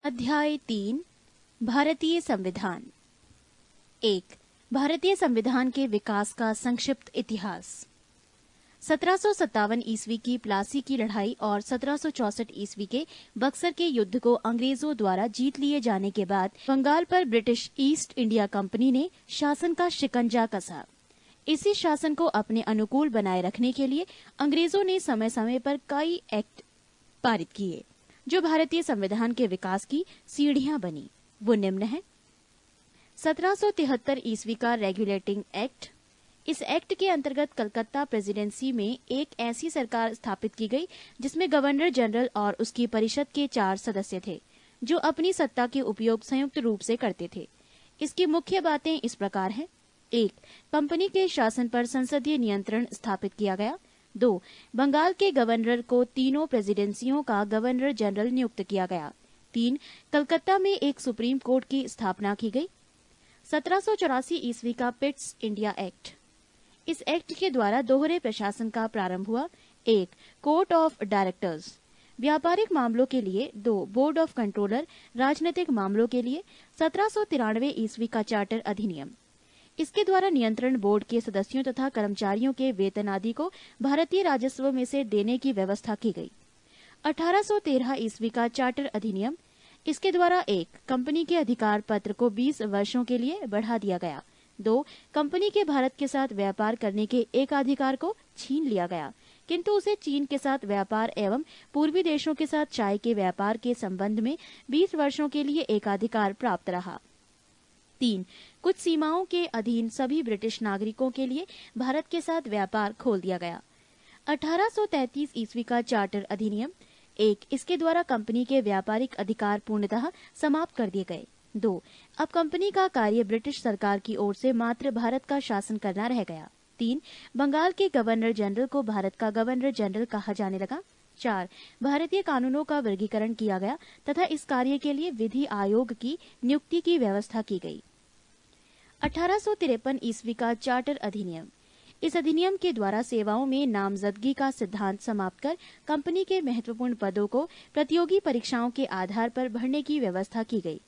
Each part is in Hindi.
अध्याय 3 भारतीय संविधान। 1 भारतीय संविधान के विकास का संक्षिप्त इतिहास। 1757 ईस्वी की प्लासी की लड़ाई और 1764 ईस्वी के बक्सर के युद्ध को अंग्रेजों द्वारा जीत लिए जाने के बाद बंगाल पर ब्रिटिश ईस्ट इंडिया कंपनी ने शासन का शिकंजा कसा। इसी शासन को अपने अनुकूल बनाए रखने के लिए अंग्रेजों ने समय समय पर कई एक्ट पारित किए जो भारतीय संविधान के विकास की सीढ़ियां बनी। वो निम्न है। 1773 ईस्वी का रेगुलेटिंग एक्ट। इस एक्ट के अंतर्गत कलकत्ता प्रेसिडेंसी में एक ऐसी सरकार स्थापित की गई जिसमें गवर्नर जनरल और उसकी परिषद के 4 सदस्य थे जो अपनी सत्ता के उपयोग संयुक्त रूप से करते थे। इसकी मुख्य बातें इस प्रकार हैं। 1 कंपनी के शासन पर संसदीय नियंत्रण स्थापित किया गया। 2 बंगाल के गवर्नर को तीनों प्रेसिडेंसियों का गवर्नर जनरल नियुक्त किया गया। 3 कलकत्ता में एक सुप्रीम कोर्ट की स्थापना की गई। 1784 ईस्वी का पिट्स इंडिया एक्ट। इस एक्ट के द्वारा दोहरे प्रशासन का प्रारंभ हुआ। 1 कोर्ट ऑफ डायरेक्टर्स व्यापारिक मामलों के लिए। 2 बोर्ड ऑफ कंट्रोलर राजनीतिक मामलों के लिए। 1793 ईस्वी का चार्टर अधिनियम। इसके द्वारा नियंत्रण बोर्ड के सदस्यों तथा कर्मचारियों के वेतन आदि को भारतीय राजस्व में से देने की व्यवस्था की गई। 1813 ईस्वी का चार्टर अधिनियम। इसके द्वारा 1 कंपनी के अधिकार पत्र को 20 वर्षों के लिए बढ़ा दिया गया। 2 कंपनी के भारत के साथ व्यापार करने के एकाधिकार को छीन लिया गया, किंतु उसे चीन के साथ व्यापार एवं पूर्वी देशों के साथ चाय के व्यापार के संबंध में 20 वर्षों के लिए एकाधिकार प्राप्त रहा। 3 कुछ सीमाओं के अधीन सभी ब्रिटिश नागरिकों के लिए भारत के साथ व्यापार खोल दिया गया। 1833 ईस्वी का चार्टर अधिनियम। 1 इसके द्वारा कंपनी के व्यापारिक अधिकार पूर्णतः समाप्त कर दिए गए। 2 अब कंपनी का कार्य ब्रिटिश सरकार की ओर से मात्र भारत का शासन करना रह गया। 3 बंगाल के गवर्नर जनरल को भारत का गवर्नर जनरल कहा जाने लगा। 4 भारतीय कानूनों का वर्गीकरण किया गया तथा इस कार्य के लिए विधि आयोग की नियुक्ति की व्यवस्था की गई। 1853 ईस्वी का चार्टर अधिनियम। इस अधिनियम के द्वारा सेवाओं में नामजदगी का सिद्धांत समाप्त कर कंपनी के महत्वपूर्ण पदों को प्रतियोगी परीक्षाओं के आधार पर भरने की व्यवस्था की गई।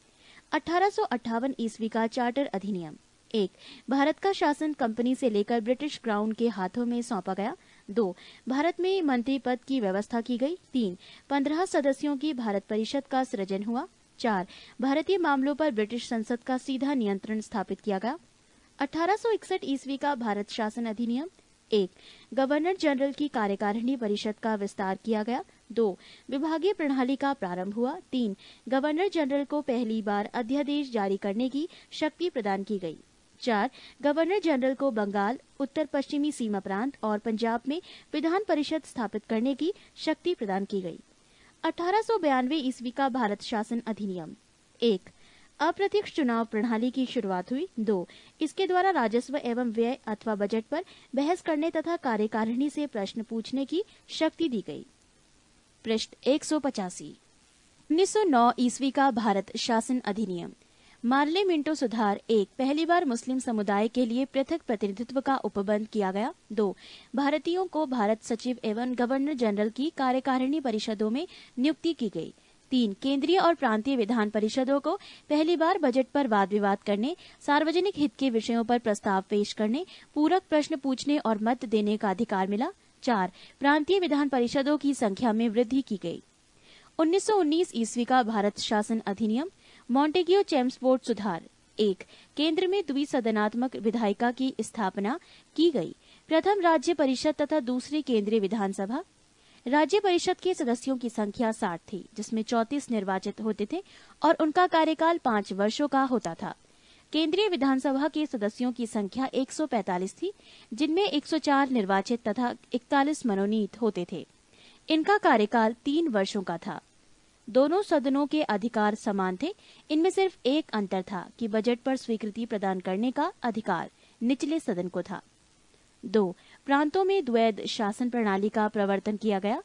1858 ईस्वी का चार्टर अधिनियम। 1 भारत का शासन कंपनी से लेकर ब्रिटिश क्राउन के हाथों में सौंपा गया। 2 भारत में मंत्री पद की व्यवस्था की गई। 3 15 सदस्यों की भारत परिषद का सृजन हुआ। 4 भारतीय मामलों पर ब्रिटिश संसद का सीधा नियंत्रण स्थापित किया गया। 1861 ईस्वी का भारत शासन अधिनियम। 1 गवर्नर जनरल की कार्यकारिणी परिषद का विस्तार किया गया। 2 विभागीय प्रणाली का प्रारंभ हुआ। 3 गवर्नर जनरल को पहली बार अध्यादेश जारी करने की शक्ति प्रदान की गई। 4 गवर्नर जनरल को बंगाल, उत्तर पश्चिमी सीमा प्रांत और पंजाब में विधान परिषद स्थापित करने की शक्ति प्रदान की गई। 1892 ईस्वी का भारत शासन अधिनियम। 1 अप्रत्यक्ष चुनाव प्रणाली की शुरुआत हुई। 2 इसके द्वारा राजस्व एवं व्यय अथवा बजट पर बहस करने तथा कार्यकारिणी से प्रश्न पूछने की शक्ति दी गई। पृष्ठ 185। 1909 ईस्वी का भारत शासन अधिनियम। मार्ले मिंटो सुधार। 1 पहली बार मुस्लिम समुदाय के लिए पृथक प्रतिनिधित्व का उपबंध किया गया। 2 भारतीयों को भारत सचिव एवं गवर्नर जनरल की कार्यकारिणी परिषदों में नियुक्ति की गई। 3 केंद्रीय और प्रांतीय विधान परिषदों को पहली बार बजट पर वाद विवाद करने, सार्वजनिक हित के विषयों पर प्रस्ताव पेश करने, पूरक प्रश्न पूछने और मत देने का अधिकार मिला। 4 प्रांतीय विधान परिषदों की संख्या में वृद्धि की गई। 1919 ईस्वी का भारत शासन अधिनियम। मॉन्टेग्यू चेम्सफोर्ड सुधार। 1 केंद्र में द्विसदनात्मक विधायिका की स्थापना की गई। प्रथम राज्य परिषद तथा दूसरी केंद्रीय विधानसभा। राज्य परिषद के सदस्यों की संख्या 60 थी, जिसमें 34 निर्वाचित होते थे और उनका कार्यकाल 5 वर्षों का होता था। केंद्रीय विधानसभा के सदस्यों की संख्या 145 थी, जिनमें 104 निर्वाचित तथा 41 मनोनीत होते थे। इनका कार्यकाल 3 वर्षों का था। दोनों सदनों के अधिकार समान थे। इनमें सिर्फ एक अंतर था कि बजट पर स्वीकृति प्रदान करने का अधिकार निचले सदन को था। 2 प्रांतों में द्वैध शासन प्रणाली का प्रवर्तन किया गया।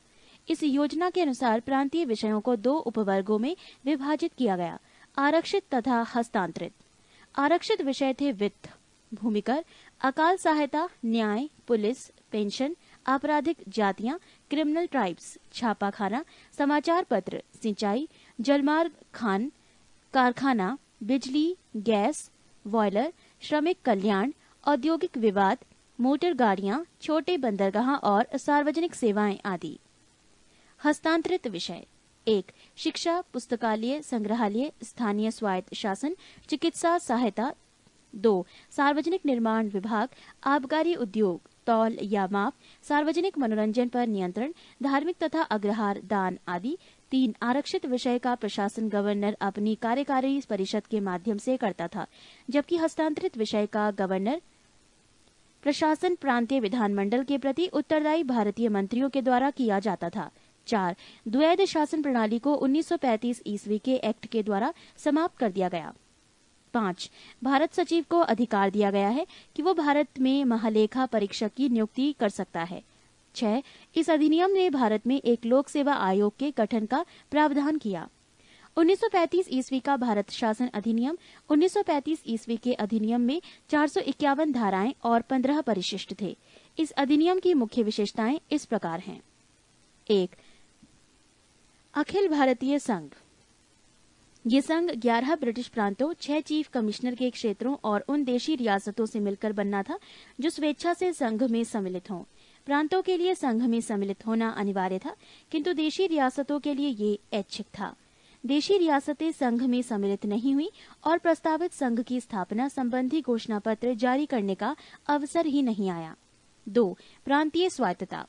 इस योजना के अनुसार प्रांतीय विषयों को 2 उपवर्गों में विभाजित किया गया, आरक्षित तथा हस्तांतरित। आरक्षित विषय थे वित्त, भूमिकर, अकाल सहायता, न्याय, पुलिस, पेंशन, आपराधिक जातियां, क्रिमिनल ट्राइब्स, छापाखाना, समाचार पत्र, सिंचाई, जलमार्ग, खान कारखाना, बिजली, गैस, बॉयलर, श्रमिक कल्याण, औद्योगिक विवाद, मोटर गाड़ियां, छोटे बंदरगाह और सार्वजनिक सेवाएं आदि। हस्तांतरित विषय 1. शिक्षा, पुस्तकालय, संग्रहालय, स्थानीय स्वायत्त शासन, चिकित्सा सहायता। 2. सार्वजनिक निर्माण विभाग, आबकारी उद्योग, तौल या माप, सार्वजनिक मनोरंजन पर नियंत्रण, धार्मिक तथा अग्रहार दान आदि। 3. आरक्षित विषय का प्रशासन गवर्नर अपनी कार्यकारी परिषद के माध्यम से करता था, जबकि हस्तांतरित विषय का गवर्नर प्रशासन प्रांतीय विधानमंडल के प्रति उत्तरदायी भारतीय मंत्रियों के द्वारा किया जाता था। 4. द्वैध शासन प्रणाली को 1935 ईस्वी के एक्ट के द्वारा समाप्त कर दिया गया। 5. भारत सचिव को अधिकार दिया गया है कि वो भारत में महालेखा परीक्षक की नियुक्ति कर सकता है। 6. इस अधिनियम ने भारत में एक लोक सेवा आयोग के गठन का प्रावधान किया। 1935 ईस्वी का भारत शासन अधिनियम। 1935 ईस्वी के अधिनियम में 451 धाराएं और 15 परिशिष्ट थे। इस अधिनियम की मुख्य विशेषताएं इस प्रकार हैं। 1. अखिल भारतीय संघ। ये संघ 11 ब्रिटिश प्रांतों, 6 चीफ कमिश्नर के क्षेत्रों और उन देशी रियासतों से मिलकर बनना था जो स्वेच्छा से संघ में सम्मिलित हों। प्रांतों के लिए संघ में सम्मिलित होना अनिवार्य था, किंतु देशी रियासतों के लिए ये ऐच्छिक था। देशी रियासतें संघ में सम्मिलित नहीं हुई और प्रस्तावित संघ की स्थापना संबंधी घोषणा पत्र जारी करने का अवसर ही नहीं आया। 2. प्रांतीय स्वायत्तता।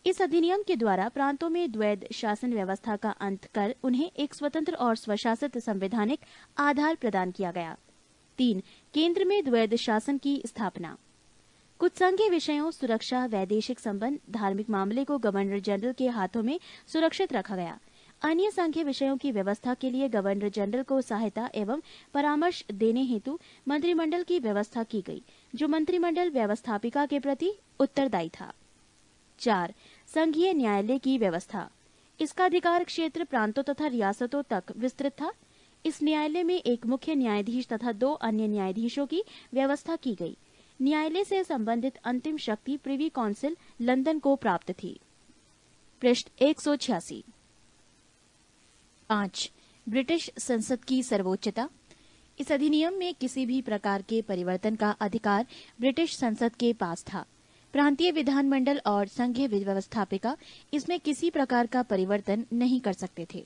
इस अधिनियम के द्वारा प्रांतों में द्वैध शासन व्यवस्था का अंत कर उन्हें एक स्वतंत्र और स्वशासित संवैधानिक आधार प्रदान किया गया। 3. केंद्र में द्वैध शासन की स्थापना। कुछ संघीय विषयों, सुरक्षा, वैदेशिक संबंध, धार्मिक मामले को गवर्नर जनरल के हाथों में सुरक्षित रखा गया। अन्य संघीय विषयों की व्यवस्था के लिए गवर्नर जनरल को सहायता एवं परामर्श देने हेतु मंत्रिमंडल की व्यवस्था की गई, जो मंत्रिमंडल व्यवस्थापिका के प्रति उत्तरदायी था। 4. संघीय न्यायालय की व्यवस्था। इसका अधिकार क्षेत्र प्रांतों तथा रियासतों तक विस्तृत था। इस न्यायालय में एक मुख्य न्यायाधीश तथा 2 अन्य न्यायाधीशों की व्यवस्था की गई। न्यायालय से संबंधित अंतिम शक्ति प्रिवी काउंसिल लंदन को प्राप्त थी। पृष्ठ 186। 5. ब्रिटिश संसद की सर्वोच्चता। इस अधिनियम में किसी भी प्रकार के परिवर्तन का अधिकार ब्रिटिश संसद के पास था। प्रांतीय विधानमंडल और संघीय व्यवस्थापिका इसमें किसी प्रकार का परिवर्तन नहीं कर सकते थे।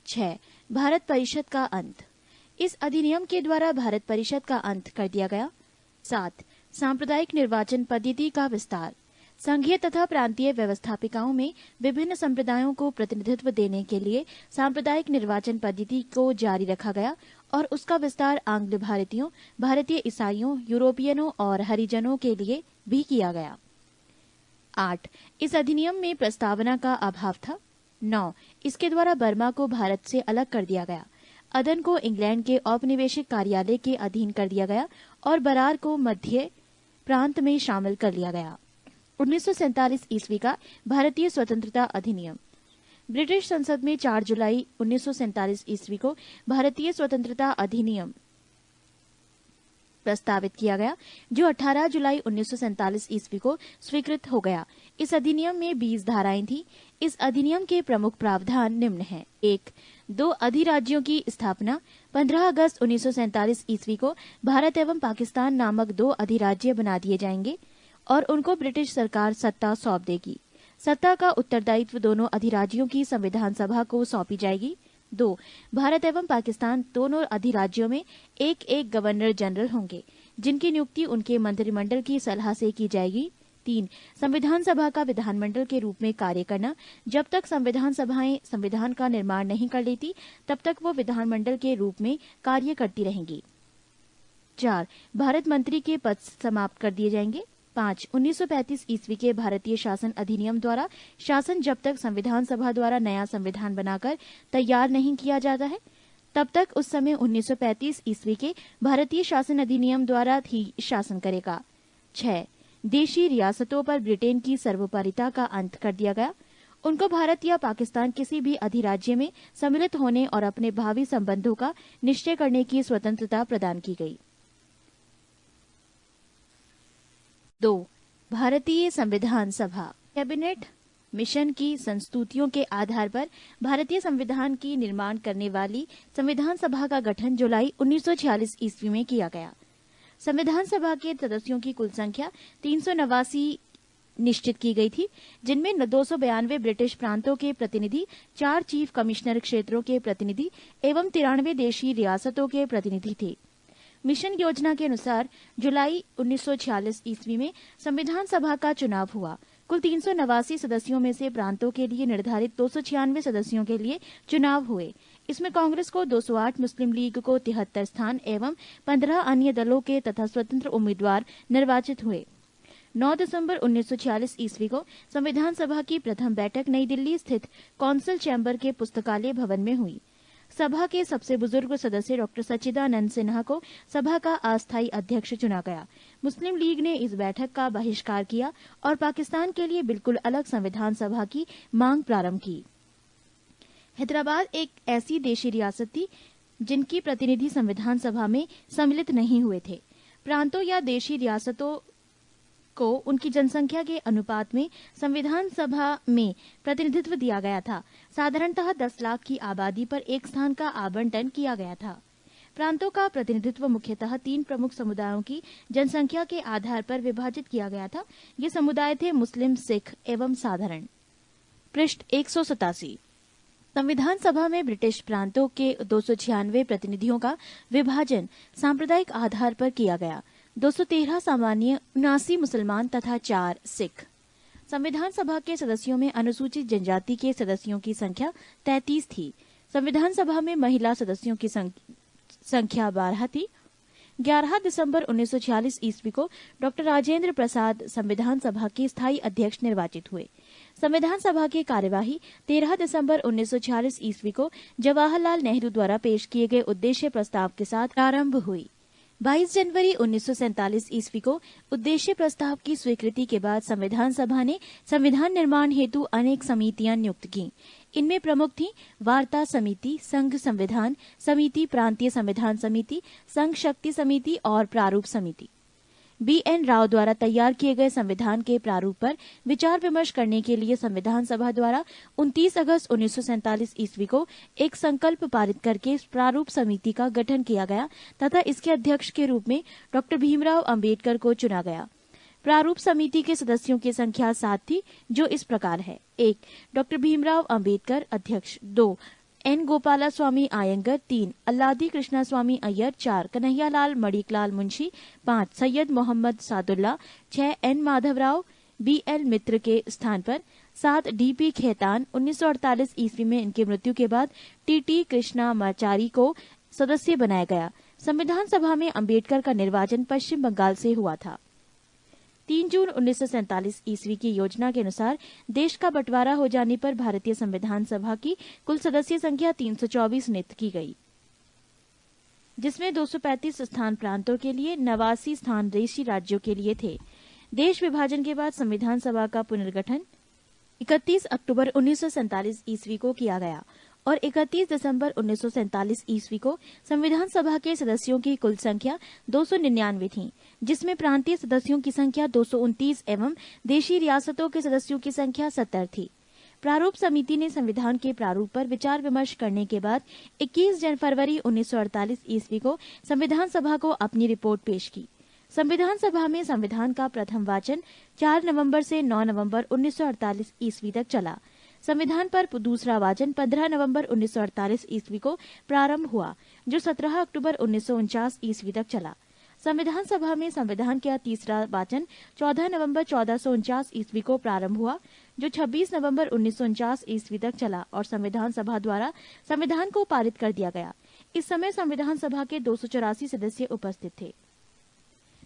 6. भारत परिषद का अंत। इस अधिनियम के द्वारा भारत परिषद का अंत कर दिया गया। 7. सांप्रदायिक निर्वाचन पद्धति का विस्तार। संघीय तथा प्रांतीय व्यवस्थापिकाओं में विभिन्न संप्रदायों को प्रतिनिधित्व देने के लिए सांप्रदायिक निर्वाचन पद्धति को जारी रखा गया और उसका विस्तार आंग्ल भारतीयों, भारतीय ईसाइयों, यूरोपियनों और हरिजनों के लिए भी किया गया। 8. इस अधिनियम में प्रस्तावना का अभाव था। 9. इसके द्वारा बर्मा को भारत से अलग कर दिया गया। अदन को इंग्लैंड के औपनिवेशिक कार्यालय के अधीन कर दिया गया और बरार को मध्य प्रांत में शामिल कर लिया गया। 1947 ईस्वी का भारतीय स्वतंत्रता अधिनियम। ब्रिटिश संसद में 4 जुलाई 1947 ईस्वी को भारतीय स्वतंत्रता अधिनियम प्रस्तावित किया गया, जो 18 जुलाई 1947 ईस्वी को स्वीकृत हो गया। इस अधिनियम में 20 धाराएं थी। इस अधिनियम के प्रमुख प्रावधान निम्न हैं। 1. 2 अधिराज्यों की स्थापना। 15 अगस्त 1947 ईस्वी को भारत एवं पाकिस्तान नामक 2 अधिराज्य बना दिए जाएंगे और उनको ब्रिटिश सरकार सत्ता सौंप देगी। सत्ता का उत्तरदायित्व दोनों अधिराज्यों की संविधान सभा को सौंपी जाएगी। 2. भारत एवं पाकिस्तान दोनों अधिराज्यों में एक एक गवर्नर जनरल होंगे, जिनकी नियुक्ति उनके मंत्रिमंडल की सलाह से की जाएगी। 3. संविधान सभा का विधानमंडल के रूप में कार्य करना। जब तक संविधान सभाएं संविधान का निर्माण नहीं कर लेती, तब तक वो विधानमंडल के रूप में कार्य करती रहेंगी। 4. भारत मंत्री के पद समाप्त कर दिए जाएंगे। 5. 1935 ईस्वी के भारतीय शासन अधिनियम द्वारा शासन जब तक संविधान सभा द्वारा नया संविधान बनाकर तैयार नहीं किया जाता है, तब तक उस समय 1935 ईस्वी के भारतीय शासन अधिनियम द्वारा ही शासन करेगा। 6. देशी रियासतों पर ब्रिटेन की सर्वोपरिता का अंत कर दिया गया। उनको भारत या पाकिस्तान किसी भी अधिराज्य में सम्मिलित होने और अपने भावी संबंधों का निश्चय करने की स्वतंत्रता प्रदान की गई। 2. भारतीय संविधान सभा। कैबिनेट मिशन की संस्तुतियों के आधार पर भारतीय संविधान की निर्माण करने वाली संविधान सभा का गठन जुलाई 1946 ईस्वी में किया गया। संविधान सभा के सदस्यों की कुल संख्या 389 निश्चित की गई थी, जिनमें 292 ब्रिटिश प्रांतों के प्रतिनिधि, 4 चीफ कमिश्नर क्षेत्रों के प्रतिनिधि एवं 93 देशी रियासतों के प्रतिनिधि थे। मिशन योजना के अनुसार जुलाई 1946 ईस्वी में संविधान सभा का चुनाव हुआ। कुल 389 सदस्यों में से प्रांतों के लिए निर्धारित 296 सदस्यों के लिए चुनाव हुए। इसमें कांग्रेस को 208, मुस्लिम लीग को 73 स्थान एवं 15 अन्य दलों के तथा स्वतंत्र उम्मीदवार निर्वाचित हुए। 9 दिसंबर 1946 ईस्वी को संविधान सभा की प्रथम बैठक नई दिल्ली स्थित कौंसिल चैम्बर के पुस्तकालय भवन में हुई। सभा के सबसे बुजुर्ग सदस्य डॉक्टर सच्चिदानंद सिन्हा को सभा का अस्थायी अध्यक्ष चुना गया। मुस्लिम लीग ने इस बैठक का बहिष्कार किया और पाकिस्तान के लिए बिल्कुल अलग संविधान सभा की मांग प्रारंभ की। हैदराबाद एक ऐसी देशी रियासत थी जिनकी प्रतिनिधि संविधान सभा में सम्मिलित नहीं हुए थे। प्रांतों या देशी रियासतों को उनकी जनसंख्या के अनुपात में संविधान सभा में प्रतिनिधित्व दिया गया था। साधारणतः 10 लाख की आबादी पर एक स्थान का आवंटन किया गया था। प्रांतों का प्रतिनिधित्व मुख्यतः 3 प्रमुख समुदायों की जनसंख्या के आधार पर विभाजित किया गया था। ये समुदाय थे मुस्लिम, सिख एवं साधारण। पृष्ठ 187। संविधान सभा में ब्रिटिश प्रांतों के 296 प्रतिनिधियों का विभाजन सांप्रदायिक आधार पर किया गया। 213 सामान्य, 79 मुसलमान तथा 4 सिख। संविधान सभा के सदस्यों में अनुसूचित जनजाति के सदस्यों की संख्या 33 थी। संविधान सभा में महिला सदस्यों की संख्या 12 थी। 11 दिसंबर 1946 ईस्वी को डॉक्टर राजेंद्र प्रसाद संविधान सभा के स्थायी अध्यक्ष निर्वाचित हुए। संविधान सभा की कार्यवाही 13 दिसंबर 1946 ईस्वी को जवाहरलाल नेहरू द्वारा पेश किए गए उद्देश्य प्रस्ताव के साथ प्रारंभ हुई। 22 जनवरी 1947 ईस्वी को उद्देश्य प्रस्ताव की स्वीकृति के बाद संविधान सभा ने संविधान निर्माण हेतु अनेक समितियां नियुक्त की। इनमें प्रमुख थी वार्ता समिति, संघ संविधान समिति, प्रांतीय संविधान समिति, संघ शक्ति समिति और प्रारूप समिति। BN राव द्वारा तैयार किए गए संविधान के प्रारूप पर विचार विमर्श करने के लिए संविधान सभा द्वारा 29 अगस्त 1947 ईस्वी को एक संकल्प पारित करके प्रारूप समिति का गठन किया गया तथा इसके अध्यक्ष के रूप में डॉक्टर भीमराव अंबेडकर को चुना गया। प्रारूप समिति के सदस्यों की संख्या 7 थी, जो इस प्रकार है। 1. डॉक्टर भीमराव अंबेडकर अध्यक्ष। 2. N. गोपालास्वामी आयंगर। 3. अल्लादी कृष्णा स्वामी अय्यर। 4. कन्हैयालाल मणिकलाल मुंशी। 5. सैयद मोहम्मद सादुल्ला। 6. N. माधवराव BL मित्र के स्थान पर। 7. DP खेतान। 1948 ईस्वी में इनकी मृत्यु के बाद TT कृष्णामाचारी को सदस्य बनाया गया। संविधान सभा में अंबेडकर का निर्वाचन पश्चिम बंगाल से हुआ था। 3 जून 1947 ईस्वी की योजना के अनुसार देश का बंटवारा हो जाने पर भारतीय संविधान सभा की कुल सदस्य संख्या 324 नियुक्त की गई, जिसमें 235 स्थान प्रांतों के लिए, 89 स्थान देशी राज्यों के लिए थे। देश विभाजन के बाद संविधान सभा का पुनर्गठन 31 अक्टूबर 1947 ईस्वी को किया गया और 31 दिसंबर 1947 ईस्वी को संविधान सभा के सदस्यों की कुल संख्या 299 थी, जिसमें प्रांतीय सदस्यों की संख्या 229 एवं देशी रियासतों के सदस्यों की संख्या 70 थी। प्रारूप समिति ने संविधान के प्रारूप पर विचार विमर्श करने के बाद 21 फरवरी 1948 ईस्वी को संविधान सभा को अपनी रिपोर्ट पेश की। संविधान सभा में संविधान का प्रथम वाचन 4 नवंबर से 9 नवंबर 1948 ईस्वी तक चला। संविधान पर दूसरा वाचन 15 नवंबर 1948 ईस्वी को प्रारंभ हुआ, जो 17 अक्टूबर 1949 ईस्वी तक चला। संविधान सभा में संविधान का तीसरा वाचन 14 नवंबर 1449 ईस्वी को प्रारंभ हुआ, जो 26 नवंबर 1949 ईस्वी तक चला और संविधान सभा द्वारा संविधान को पारित कर दिया गया। इस समय संविधान सभा के 284 सदस्य उपस्थित थे।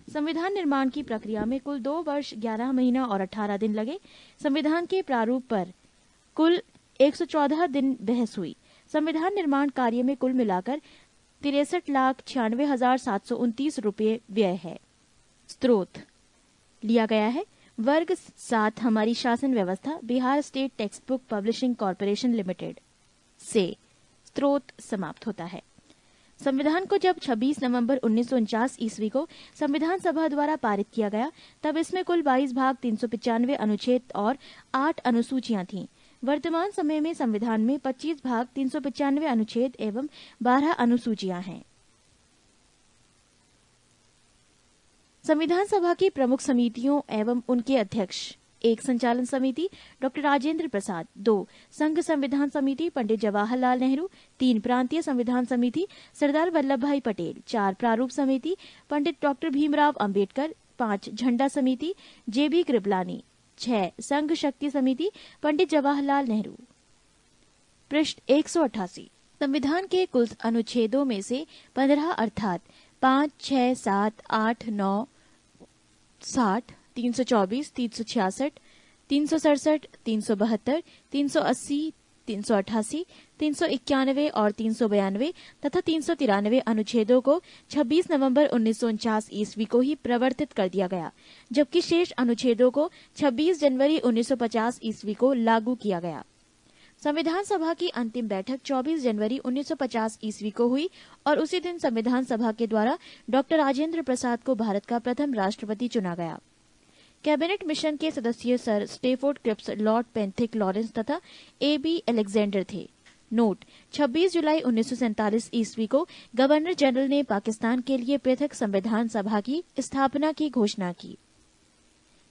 संविधान निर्माण की प्रक्रिया में कुल 2 वर्ष 11 महीना और 18 दिन लगे। संविधान के प्रारूप पर कुल 114 दिन बहस हुई। संविधान निर्माण कार्य में कुल मिलाकर 63,96,729 रुपये व्यय है। स्रोत लिया गया है वर्ग 7 हमारी शासन व्यवस्था, Bihar state text book publishing corporation limited से। स्रोत समाप्त होता है। संविधान को जब 26 नवंबर 1949 ईस्वी को संविधान सभा द्वारा पारित किया गया, तब इसमें कुल 22 भाग, 395 अनुच्छेद और 8 अनुसूचियां थीं। वर्तमान समय में संविधान में 25 भाग, 395 अनुच्छेद एवं 12 अनुसूचियां हैं। संविधान सभा की प्रमुख समितियों एवं उनके अध्यक्ष: 1. संचालन समिति डॉक्टर राजेंद्र प्रसाद। 2. संघ संविधान समिति पंडित जवाहरलाल नेहरू। 3. प्रांतीय संविधान समिति सरदार वल्लभ भाई पटेल। 4. प्रारूप समिति पंडित डॉक्टर भीमराव अंबेडकर। 5. झंडा समिति JB कृपलानी। 6. संघ शक्ति समिति पंडित जवाहरलाल नेहरू। पृष्ठ 188। संविधान के कुल अनुच्छेदों में से 15 अर्थात 5, 6, 7, 8, 9, 60, 324, 366, 367, 372, 380, 388, 391 और 392 तथा 393 अनुच्छेदों को 26 नवंबर 1949 ईस्वी को ही प्रवर्तित कर दिया गया, जबकि शेष अनुच्छेदों को 26 जनवरी 1950 ईस्वी को लागू किया गया। संविधान सभा की अंतिम बैठक 24 जनवरी 1950 ईस्वी को हुई और उसी दिन संविधान सभा के द्वारा डॉक्टर राजेंद्र प्रसाद को भारत का प्रथम राष्ट्रपति चुना गया। कैबिनेट मिशन के सदस्य sir Stafford Cripps, lord Pethick Lawrence तथा AB अलेक्जेंडर थे। नोट: 26 जुलाई 1947 ईस्वी को गवर्नर जनरल ने पाकिस्तान के लिए पृथक संविधान सभा की स्थापना की घोषणा की।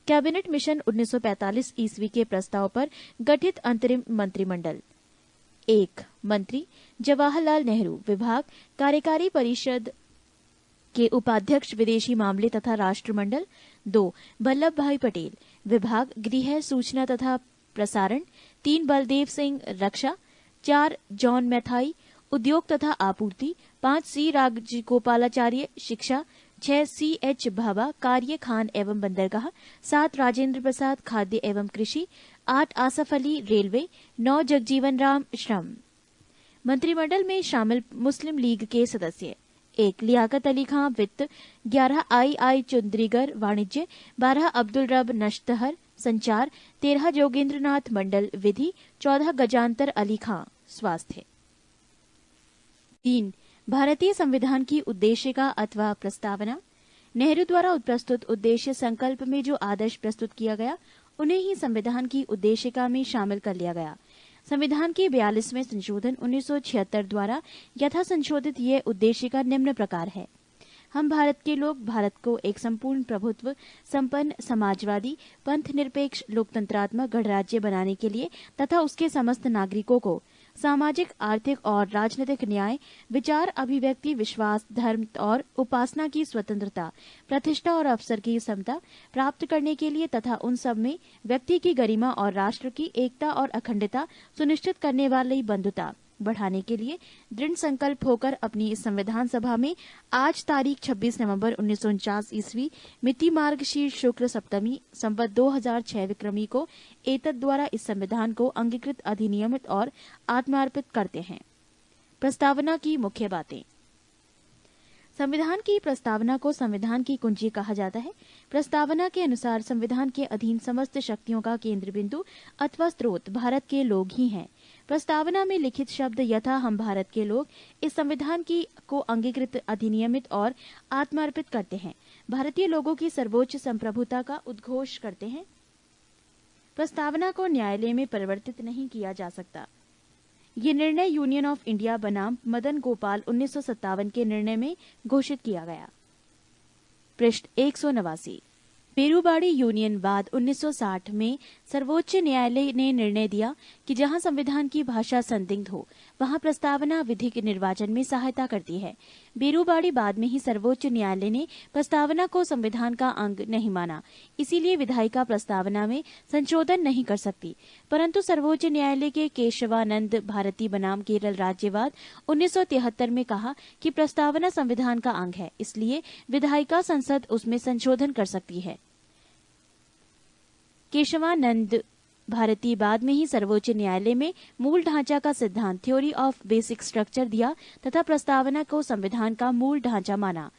कैबिनेट मिशन 1945 ईस्वी के प्रस्ताव पर गठित अंतरिम मंत्रिमंडल: 1. मंत्री जवाहरलाल नेहरू, विभाग कार्यकारी परिषद के उपाध्यक्ष विदेशी मामले तथा राष्ट्रमंडल। 2. वल्लभ भाई पटेल, विभाग गृह सूचना तथा प्रसारण। 3. बलदेव सिंह, रक्षा। 4. जॉन मैथाई, उद्योग तथा आपूर्ति। 5. C. राजगोपालाचार्य, शिक्षा। 6. C.H. भाभा, कार्य, खान एवं बंदरगाह। 7. राजेंद्र प्रसाद, खाद्य एवं कृषि। 8. आसफ अली, रेलवे। 9. जगजीवन राम, श्रम। मंत्रिमंडल में शामिल मुस्लिम लीग के सदस्य: 1. लियाकत अली खां, वित्त। 11. I. चुंद्रीगर, वाणिज्य। 12. अब्दुल रब नश्तहर, संचार। 13. जोगेंद्रनाथ मंडल, विधि। 14. गजांतर अली खां, स्वास्थ्य। 3. भारतीय संविधान की उद्देशिका अथवा प्रस्तावना: नेहरू द्वारा प्रस्तुत उद्देश्य संकल्प में जो आदर्श प्रस्तुत किया गया, उन्हें ही संविधान की उद्देशिका में शामिल कर लिया गया। संविधान के 42वें संशोधन 1976 द्वारा यथा संशोधित ये उद्देशिका निम्न प्रकार है: हम भारत के लोग भारत को एक संपूर्ण प्रभुत्व संपन्न समाजवादी पंथ निरपेक्ष लोकतंत्रात्मक गणराज्य बनाने के लिए तथा उसके समस्त नागरिकों को सामाजिक, आर्थिक और राजनीतिक न्याय, विचार, अभिव्यक्ति, विश्वास, धर्म और उपासना की स्वतंत्रता, प्रतिष्ठा और अवसर की समता प्राप्त करने के लिए तथा उन सब में व्यक्ति की गरिमा और राष्ट्र की एकता और अखंडता सुनिश्चित करने वाली बंधुता बढ़ाने के लिए दृढ़ संकल्प होकर अपनी इस संविधान सभा में आज तारीख 26 नवंबर 1949 ईस्वी मिति मार्गशीर्ष शुक्ल सप्तमी संवत 2006 विक्रमी को एतद द्वारा इस संविधान को अंगीकृत, अधिनियमित और आत्मार्पित करते हैं। प्रस्तावना की मुख्य बातें: संविधान की प्रस्तावना को संविधान की कुंजी कहा जाता है। प्रस्तावना के अनुसार संविधान के अधीन समस्त शक्तियों का केंद्र बिंदु अथवा स्रोत भारत के लोग ही हैं। प्रस्तावना में लिखित शब्द यथा हम भारत के लोग इस संविधान की को अंगीकृत, अधिनियमित और आत्मार्पित करते हैं, भारतीय लोगों की सर्वोच्च संप्रभुता का उद्घोष करते हैं। प्रस्तावना को न्यायालय में परिवर्तित नहीं किया जा सकता। ये निर्णय यूनियन ऑफ इंडिया बनाम मदन गोपाल 1957 के निर्णय में घोषित किया गया। पृष्ठ 189। बेरूबाड़ी यूनियन बाद 1960 में सर्वोच्च न्यायालय ने निर्णय दिया कि जहां संविधान की भाषा संदिग्ध हो, वहां प्रस्तावना विधिक निर्वाचन में सहायता करती है। बेरूबाड़ी बाद में ही सर्वोच्च न्यायालय ने प्रस्तावना को संविधान का अंग नहीं माना, इसीलिए विधायिका प्रस्तावना में संशोधन नहीं कर सकती। परंतु सर्वोच्च न्यायालय के केशवानंद भारती बनाम केरल राज्यवाद 1973 में कहा कि प्रस्तावना संविधान का अंग है, इसलिए विधायिका संसद उसमें संशोधन कर सकती है। केशवानंद भारती बाद में ही सर्वोच्च न्यायालय में मूल ढांचा का सिद्धांत, थ्योरी ऑफ बेसिक स्ट्रक्चर दिया तथा प्रस्तावना को संविधान का मूल ढांचा माना।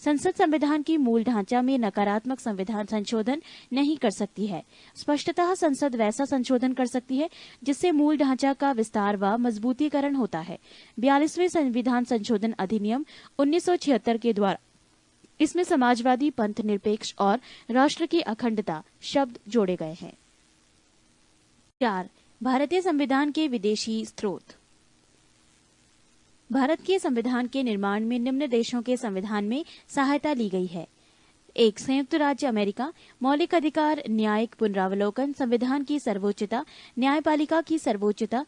संसद संविधान की मूल ढांचा में नकारात्मक संविधान संशोधन नहीं कर सकती है। स्पष्टतः संसद वैसा संशोधन कर सकती है जिससे मूल ढांचा का विस्तार व मजबूतीकरण होता है। 42वें संविधान संशोधन अधिनियम 1976 के द्वारा इसमें समाजवादी, पंथ निरपेक्ष और राष्ट्र की अखंडता शब्द जोड़े गए हैं। 4. भारतीय संविधान के विदेशी स्रोत। भारत के संविधान के निर्माण में निम्न देशों के संविधान में सहायता ली गई है। 1. संयुक्त राज्य अमेरिका। मौलिक अधिकार, न्यायिक पुनरावलोकन, संविधान की सर्वोच्चता, न्यायपालिका की सर्वोच्चता,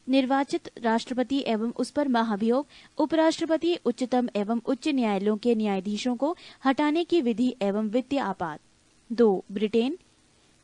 निर्वाचित राष्ट्रपति एवं उस पर महाभियोग, उपराष्ट्रपति, उच्चतम एवं उच्च न्यायालयों के न्यायाधीशों को हटाने की विधि एवं वित्तीय आपात। 2. ब्रिटेन।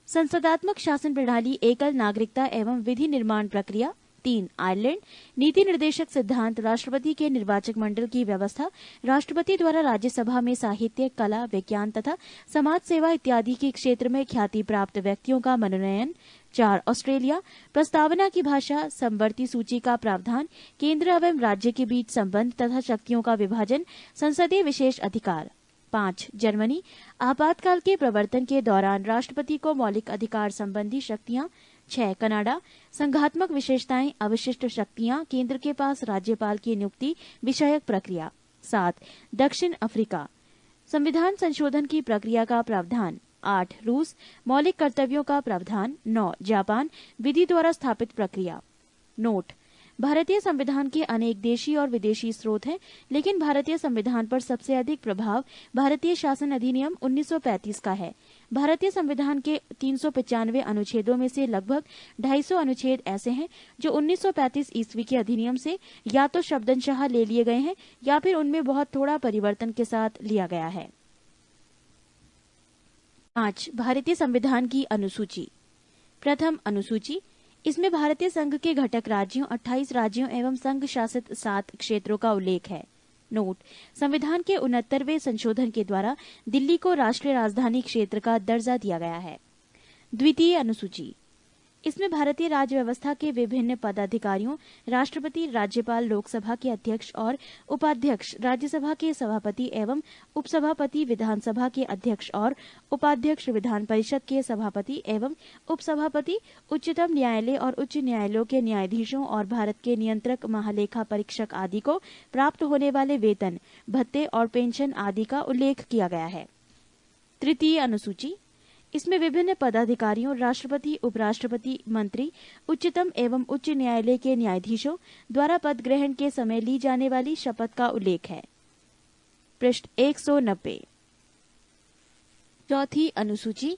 संसदात्मक शासन प्रणाली, एकल नागरिकता एवं विधि निर्माण प्रक्रिया। 3. आयरलैंड। नीति निर्देशक सिद्धांत, राष्ट्रपति के निर्वाचक मंडल की व्यवस्था, राष्ट्रपति द्वारा राज्यसभा में साहित्य, कला, विज्ञान तथा समाज सेवा इत्यादि के क्षेत्र में ख्याति प्राप्त व्यक्तियों का मनोनयन। 4. ऑस्ट्रेलिया। प्रस्तावना की भाषा, समवर्ती सूची का प्रावधान, केंद्र एवं राज्य के बीच संबंध तथा शक्तियों का विभाजन, संसदीय विशेष अधिकार। 5. जर्मनी। आपातकाल के प्रवर्तन के दौरान राष्ट्रपति को मौलिक अधिकार संबंधी शक्तियां। 6. कनाडा। संघात्मक विशेषताएं, अवशिष्ट शक्तियां, केंद्र के पास राज्यपाल की नियुक्ति विषयक प्रक्रिया। 7. दक्षिण अफ्रीका। संविधान संशोधन की प्रक्रिया का प्रावधान। 8. रूस। मौलिक कर्तव्यों का प्रावधान। 9. जापान। विधि द्वारा स्थापित प्रक्रिया। नोट: भारतीय संविधान के अनेक देशी और विदेशी स्रोत हैं, लेकिन भारतीय संविधान पर सबसे अधिक प्रभाव भारतीय शासन अधिनियम 1935 का है। भारतीय संविधान के 395 अनुच्छेदों में से लगभग 250 अनुच्छेद ऐसे हैं जो 1935 ईस्वी के अधिनियम से या तो शब्दशः ले लिए गए हैं या फिर उनमें बहुत थोड़ा परिवर्तन के साथ लिया गया है। 5. भारतीय संविधान की अनुसूची। प्रथम अनुसूची। इसमें भारतीय संघ के घटक राज्यों, 28 राज्यों एवं संघ शासित 7 क्षेत्रों का उल्लेख है। नोट: संविधान के 69वें संशोधन के द्वारा दिल्ली को राष्ट्रीय राजधानी क्षेत्र का दर्जा दिया गया है। द्वितीय अनुसूची। इसमें भारतीय राज्य व्यवस्था के विभिन्न पदाधिकारियों, राष्ट्रपति, राज्यपाल, लोकसभा के अध्यक्ष और उपाध्यक्ष, राज्यसभा के सभापति एवं उपसभापति, विधानसभा के अध्यक्ष और उपाध्यक्ष, विधान परिषद के सभापति एवं उपसभापति, उच्चतम न्यायालय और उच्च न्यायालयों के न्यायाधीशों और भारत के नियंत्रक, महालेखा परीक्षक आदि को प्राप्त होने वाले वेतन, भत्ते और पेंशन आदि का उल्लेख किया गया है। तृतीय अनुसूची। इसमें विभिन्न पदाधिकारियों, राष्ट्रपति, उपराष्ट्रपति, मंत्री, उच्चतम एवं उच्च न्यायालय के न्यायाधीशों द्वारा पद ग्रहण के समय ली जाने वाली शपथ का उल्लेख है। पृष्ठ 190। चौथी अनुसूची।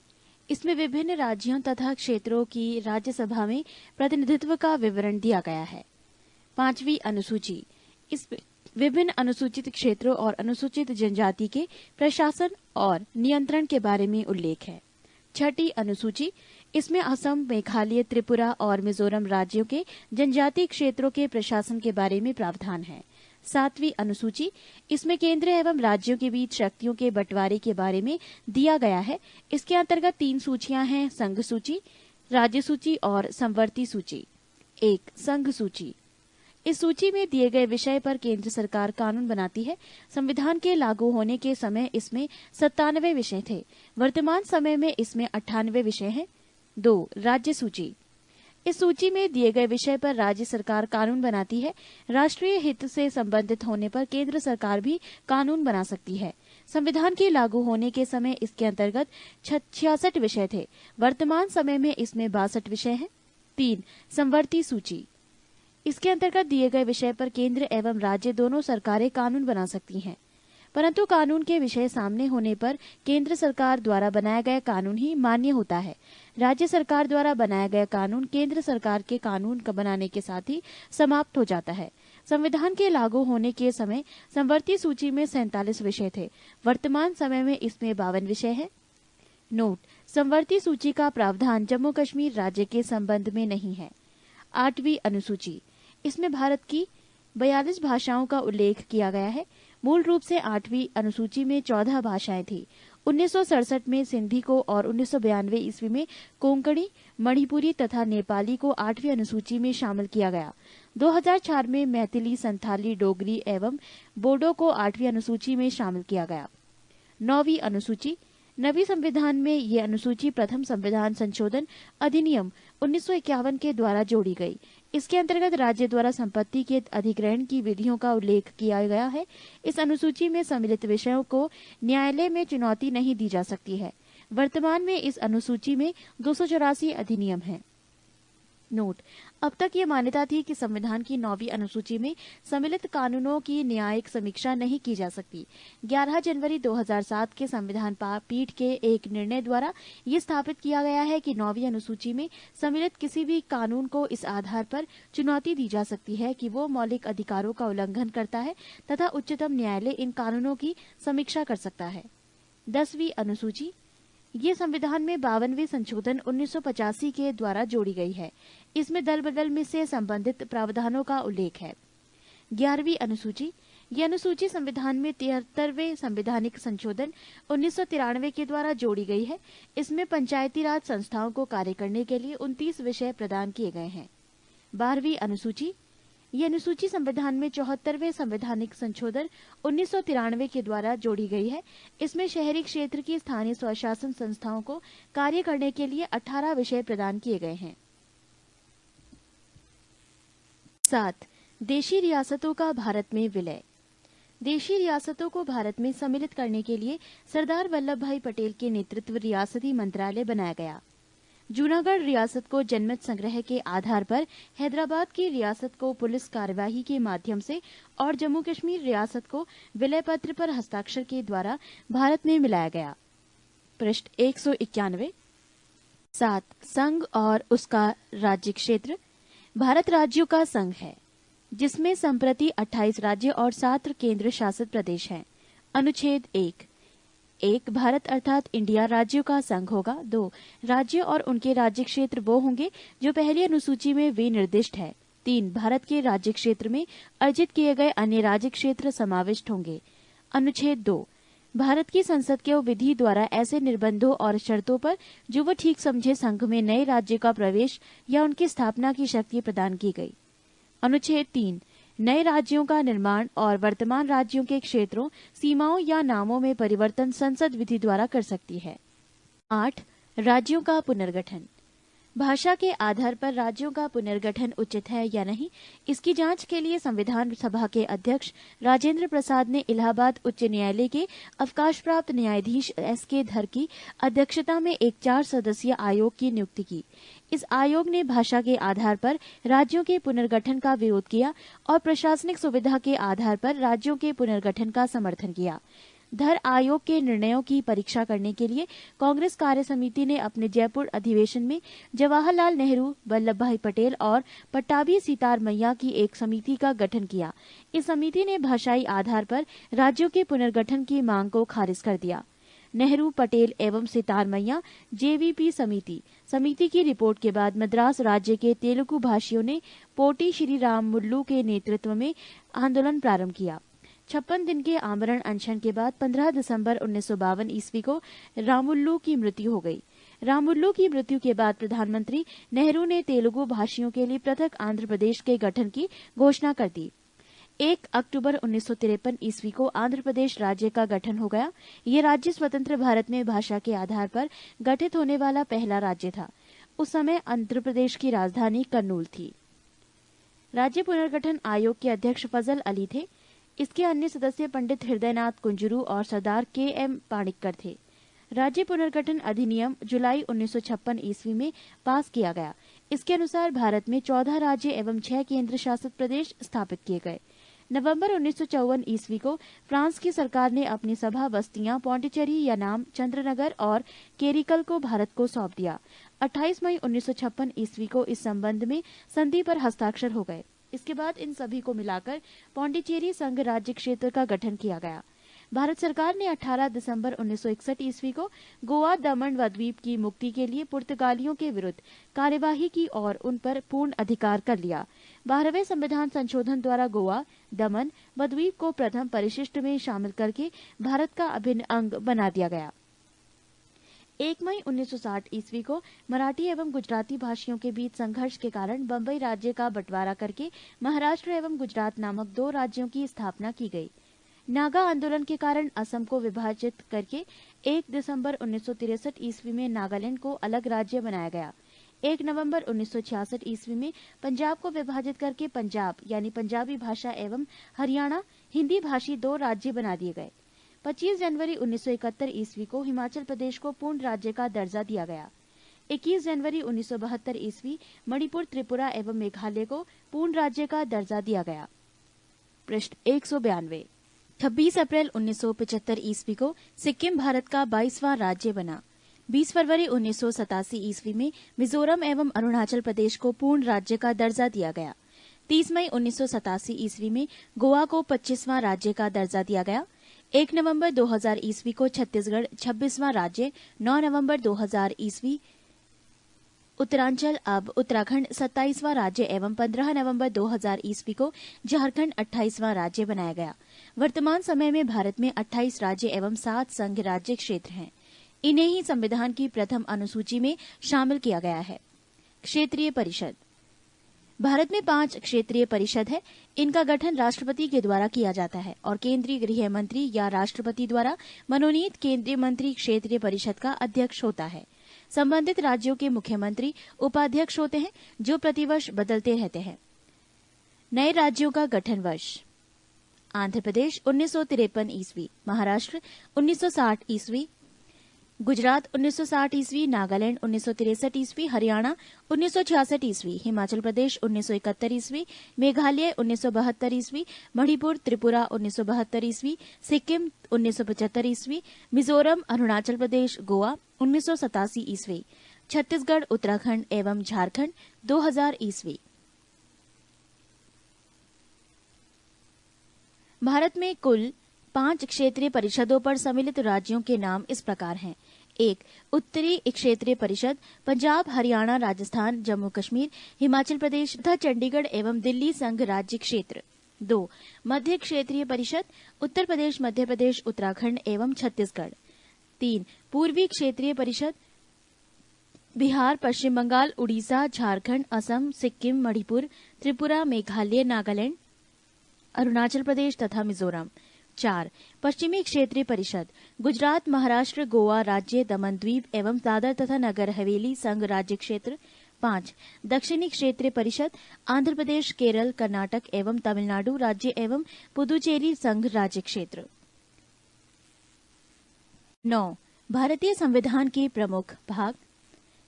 इसमें विभिन्न राज्यों तथा क्षेत्रों की राज्यसभा में प्रतिनिधित्व का विवरण दिया गया है। पांचवी अनुसूची। इसमें विभिन्न अनुसूचित क्षेत्रों और अनुसूचित जनजाति के प्रशासन और नियंत्रण के बारे में उल्लेख है। छठी अनुसूची। इसमें असम, मेघालय, त्रिपुरा और मिजोरम राज्यों के जनजातीय क्षेत्रों के प्रशासन के बारे में प्रावधान है। सातवीं अनुसूची। इसमें केंद्र एवं राज्यों के बीच शक्तियों के बंटवारे के बारे में दिया गया है। इसके अंतर्गत 3 सूचियां हैं: संघ सूची, राज्य सूची और समवर्ती सूची। 1. संघ सूची। इस सूची में दिए गए विषय पर केंद्र सरकार कानून बनाती है। संविधान के लागू होने के समय इसमें 97 विषय थे। वर्तमान समय में इसमें 98 विषय हैं। 2. राज्य सूची। इस सूची में दिए गए विषय पर राज्य सरकार कानून बनाती है। राष्ट्रीय हित से संबंधित होने पर केंद्र सरकार भी कानून बना सकती है। संविधान के लागू होने के समय इसके अंतर्गत 66 विषय थे। वर्तमान समय में इसमें 62 विषय हैं। 3. समवर्ती सूची। इसके अंतर्गत दिए गए विषय पर केंद्र एवं राज्य दोनों सरकारें कानून बना सकती हैं, परंतु कानून के विषय सामने होने पर केंद्र सरकार द्वारा बनाया गया कानून ही मान्य होता है। राज्य सरकार द्वारा बनाया गया कानून केंद्र सरकार के कानून का बनाने के साथ ही समाप्त हो जाता है। संविधान के लागू होने के समय समवर्ती सूची में 47 विषय थे। वर्तमान समय में इसमें 52 विषय हैं। नोट: समवर्ती सूची का प्रावधान जम्मू कश्मीर राज्य के संबंध में नहीं है। 8वीं अनुसूची। इसमें भारत की 42 भाषाओं का उल्लेख किया गया है। मूल रूप से 8वीं अनुसूची में 14 भाषाएं थी। 1967 में सिंधी को और 1992 ईस्वी में कोंकणी, मणिपुरी तथा नेपाली को 8वीं अनुसूची में शामिल किया गया। 2004 में मैथिली, संथाली, डोगरी एवं बोडो को 8वीं अनुसूची में शामिल किया गया। 9वीं अनुसूची। नवी संविधान में ये अनुसूची प्रथम संविधान संशोधन अधिनियम 1951 के द्वारा जोड़ी गई। इसके अंतर्गत राज्य द्वारा संपत्ति के अधिग्रहण की विधियों का उल्लेख किया गया है। इस अनुसूची में सम्मिलित विषयों को न्यायालय में चुनौती नहीं दी जा सकती है। वर्तमान में इस अनुसूची में 284 अधिनियम हैं। नोट: अब तक ये मान्यता थी कि संविधान की 9वीं अनुसूची में सम्मिलित कानूनों की न्यायिक समीक्षा नहीं की जा सकती। 11 जनवरी 2007 के संविधान पीठ के एक निर्णय द्वारा ये स्थापित किया गया है कि 9वीं अनुसूची में सम्मिलित किसी भी कानून को इस आधार पर चुनौती दी जा सकती है कि वो मौलिक अधिकारों का उल्लंघन करता है तथा उच्चतम न्यायालय इन कानूनों की समीक्षा कर सकता है। 10वीं अनुसूची ये संविधान में 52वें संशोधन 1985 के द्वारा जोड़ी गई है। इसमें दल बदल में से संबंधित प्रावधानों का उल्लेख है। 11वीं अनुसूची ये अनुसूची संविधान में 73वें संवैधानिक संशोधन 1993 के द्वारा जोड़ी गई है। इसमें पंचायती राज संस्थाओं को कार्य करने के लिए 29 विषय प्रदान किए गए हैं। 12वीं अनुसूची ये अनुसूची संविधान में 74वें संवैधानिक संशोधन 1993 के द्वारा जोड़ी गई है। इसमें शहरी क्षेत्र की स्थानीय स्वशासन संस्थाओं को कार्य करने के लिए 18 विषय प्रदान किए गए हैं। 7. देशी रियासतों का भारत में विलय। देशी रियासतों को भारत में सम्मिलित करने के लिए सरदार वल्लभ भाई पटेल के नेतृत्व रियासती मंत्रालय बनाया गया। जूनागढ़ रियासत को जनमत संग्रह के आधार पर, हैदराबाद की रियासत को पुलिस कार्यवाही के माध्यम से और जम्मू कश्मीर रियासत को विलय पत्र पर हस्ताक्षर के द्वारा भारत में मिलाया गया। पृष्ठ 191। 7. संघ और उसका राज्य क्षेत्र। भारत राज्यों का संघ है जिसमें संप्रति 28 राज्य और 7 केंद्र शासित प्रदेश हैं। अनुच्छेद 1 भारत अर्थात इंडिया राज्यों का संघ होगा। 2 राज्य और उनके राज्य क्षेत्र वो होंगे जो पहली अनुसूची में विनिर्दिष्ट है। 3 भारत के राज्य क्षेत्र में अर्जित किए गए अन्य राज्य क्षेत्र समाविष्ट होंगे। अनुच्छेद 2 भारत की संसद के विधि द्वारा ऐसे निर्बंधों और शर्तों पर जो वह ठीक समझे संघ में नए राज्य का प्रवेश या उनकी स्थापना की शक्ति प्रदान की गई। अनुच्छेद 3 नए राज्यों का निर्माण और वर्तमान राज्यों के क्षेत्रों, सीमाओं या नामों में परिवर्तन संसद विधि द्वारा कर सकती है। 8 राज्यों का पुनर्गठन। भाषा के आधार पर राज्यों का पुनर्गठन उचित है या नहीं, इसकी जांच के लिए संविधान सभा के अध्यक्ष राजेंद्र प्रसाद ने इलाहाबाद उच्च न्यायालय के अवकाश प्राप्त न्यायाधीश S.K. धर की अध्यक्षता में एक 4 सदस्यीय आयोग की नियुक्ति की। इस आयोग ने भाषा के आधार पर राज्यों के पुनर्गठन का विरोध किया और प्रशासनिक सुविधा के आधार पर राज्यों के पुनर्गठन का समर्थन किया। धर आयोग के निर्णयों की परीक्षा करने के लिए कांग्रेस कार्य समिति ने अपने जयपुर अधिवेशन में जवाहरलाल नेहरू, वल्लभ भाई पटेल और पट्टाभी सीतार मैया की एक समिति का गठन किया। इस समिति ने भाषाई आधार पर राज्यों के पुनर्गठन की मांग को खारिज कर दिया। नेहरू, पटेल एवं सितार मैया JVP समिति की रिपोर्ट के बाद मद्रास राज्य के तेलुगु भाषियों ने पोटी श्री रामुल्लू के नेतृत्व में आंदोलन प्रारंभ किया। 56 दिन के आमरण अनशन के बाद 15 दिसंबर 1952 ईस्वी को रामुल्लू की मृत्यु हो गई। रामुल्लू की मृत्यु के बाद प्रधानमंत्री नेहरू ने तेलुगु भाषियों के लिए पृथक आंध्र प्रदेश के गठन की घोषणा कर दी। 1 अक्टूबर 1953 ईस्वी को आंध्र प्रदेश राज्य का गठन हो गया। ये राज्य स्वतंत्र भारत में भाषा के आधार पर गठित होने वाला पहला राज्य था। उस समय आंध्र प्रदेश की राजधानी कर्नूल थी। राज्य पुनर्गठन आयोग के अध्यक्ष फजल अली थे। इसके अन्य सदस्य पंडित हृदयनाथ कुंजरू और सरदार KM पाणिक्कर थे। राज्य पुनर्गठन अधिनियम जुलाई 1956 ईस्वी में पास किया गया। इसके अनुसार भारत में 14 राज्य एवं 6 केंद्र शासित प्रदेश स्थापित किए गए। नवंबर 1954 ईस्वी को फ्रांस की सरकार ने अपनी सभा बस्तियां पौंडीचेरी, यनाम, चंद्रनगर और केरिकल को भारत को सौंप दिया। 28 मई 1956 ईस्वी को इस संबंध में संधि पर हस्ताक्षर हो गए। इसके बाद इन सभी को मिलाकर पौंडीचेरी संघ राज्य क्षेत्र का गठन किया गया। भारत सरकार ने 18 दिसंबर 1961 ईस्वी को गोवा, दमन व द्वीप की मुक्ति के लिए पुर्तगालियों के विरुद्ध कार्यवाही की और उन पर पूर्ण अधिकार कर लिया। 12वें संविधान संशोधन द्वारा गोवा, दमन व द्वीप को प्रथम परिशिष्ट में शामिल करके भारत का अभिन्न अंग बना दिया गया। 1 मई 1960 ईस्वी को मराठी एवं गुजराती भाषियों के बीच संघर्ष के कारण बम्बई राज्य का बंटवारा करके महाराष्ट्र एवं गुजरात नामक 2 राज्यों की स्थापना की गई। नागा आंदोलन के कारण असम को विभाजित करके 1 दिसंबर 1963 ईस्वी में नागालैंड को अलग राज्य बनाया गया। 1 नवंबर 1966 ईस्वी में पंजाब को विभाजित करके पंजाब यानी पंजाबी भाषा एवं हरियाणा हिंदी भाषी 2 राज्य बना दिए गए। 25 जनवरी 1971 ईस्वी को हिमाचल प्रदेश को पूर्ण राज्य का दर्जा दिया गया। 21 जनवरी 1972 ईस्वी मणिपुर, त्रिपुरा एवं मेघालय को पूर्ण राज्य का दर्जा दिया गया। पृष्ठ 192। 26 अप्रैल 1975 ईस्वी को सिक्किम भारत का 22वां राज्य बना। 20 फरवरी 1987 ईस्वी में मिजोरम एवं अरुणाचल प्रदेश को पूर्ण राज्य का दर्जा दिया गया। 30 मई 1987 ईस्वी में गोवा को 25वां राज्य का दर्जा दिया गया। 1 नवंबर 2000 ईस्वी को छत्तीसगढ़ 26वां राज्य, 9 नवंबर 2000 ईस्वी उत्तरांचल अब उत्तराखंड 27वां राज्य एवं 15 नवंबर 2000 ईस्वी को झारखंड 28वां राज्य बनाया गया। वर्तमान समय में भारत में 28 राज्य एवं 7 संघ राज्य क्षेत्र हैं। इन्हें ही संविधान की प्रथम अनुसूची में शामिल किया गया है। क्षेत्रीय परिषद। भारत में 5 क्षेत्रीय परिषद है। इनका गठन राष्ट्रपति के द्वारा किया जाता है और केंद्रीय गृह मंत्री या राष्ट्रपति द्वारा मनोनीत केंद्रीय मंत्री क्षेत्रीय परिषद का अध्यक्ष होता है। संबंधित राज्यों के मुख्यमंत्री उपाध्यक्ष होते हैं, जो प्रतिवर्ष बदलते रहते हैं। नए राज्यों का गठन वर्ष: आंध्र प्रदेश 1953 ईस्वी, महाराष्ट्र 1960 ईस्वी, गुजरात 1960 ईस्वी, नागालैंड 1963 ईस्वी, हरियाणा 1966 ईस्वी, हिमाचल प्रदेश 1971 ईस्वी, मेघालय 1972 ईस्वी, मणिपुर, त्रिपुरा 1972 ईस्वी, सिक्किम 1975 ईस्वी, मिजोरम, अरुणाचल प्रदेश, गोवा 1987 ईस्वी, छत्तीसगढ़, उत्तराखंड एवं झारखंड 2000 ईस्वी। भारत में कुल 5 क्षेत्रीय परिषदों पर सम्मिलित राज्यों के नाम इस प्रकार हैं। 1. उत्तरी क्षेत्रीय परिषद पंजाब, हरियाणा, राजस्थान, जम्मू कश्मीर, हिमाचल प्रदेश तथा चंडीगढ़ एवं दिल्ली संघ राज्य क्षेत्र। 2. मध्य क्षेत्रीय परिषद उत्तर प्रदेश, मध्य प्रदेश, उत्तराखंड एवं छत्तीसगढ़। 3. पूर्वी क्षेत्रीय परिषद बिहार, पश्चिम बंगाल, उड़ीसा, झारखंड, असम, सिक्किम, मणिपुर, त्रिपुरा, मेघालय, नागालैंड, अरुणाचल प्रदेश तथा मिजोरम। 4. पश्चिमी क्षेत्रीय परिषद गुजरात, महाराष्ट्र, गोवा राज्य, दमन द्वीप एवं दादर तथा नगर हवेली संघ राज्य क्षेत्र। 5. दक्षिणी क्षेत्रीय परिषद आंध्र प्रदेश, केरल, कर्नाटक एवं तमिलनाडु राज्य एवं पुदुचेरी संघ राज्य क्षेत्र। 9. भारतीय संविधान के प्रमुख भाग।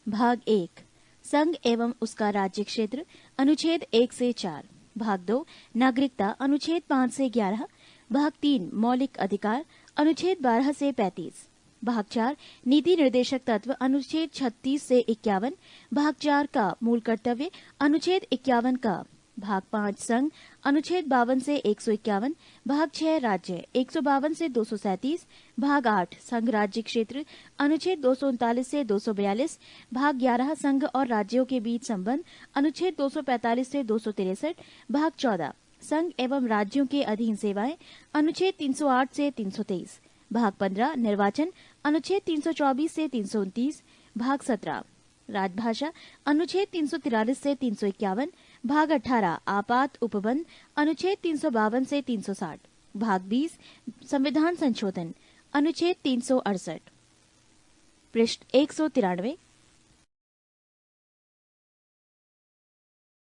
भाग 1 संघ एवं उसका राज्य क्षेत्र, अनुच्छेद 1 से 4। भाग 2 नागरिकता, अनुच्छेद 5 से 11। भाग 3 मौलिक अधिकार, अनुच्छेद 12 से 35। भाग 4 नीति निर्देशक तत्व, अनुच्छेद 36 से 51। भाग 4 का मूल कर्तव्य, अनुच्छेद 51 का। भाग 5 संघ, अनुच्छेद 52 से 151। भाग 6 राज्य, 152 से 237। भाग 8 संघ राज्य क्षेत्र, अनुच्छेद 239 से 242। भाग 11 संघ और राज्यों के बीच संबंध, अनुच्छेद 245 से 263। भाग 14 संघ एवं राज्यों के अधीन सेवाएं, अनुच्छेद 308 से 323। भाग 15 निर्वाचन, अनुच्छेद 324 से 329। भाग 17 राजभाषा, अनुच्छेद 343 से 351। भाग 18 आपात उपबंध, अनुच्छेद 352 से 360। भाग 20 संविधान संशोधन, अनुच्छेद 368। पृष्ठ 193।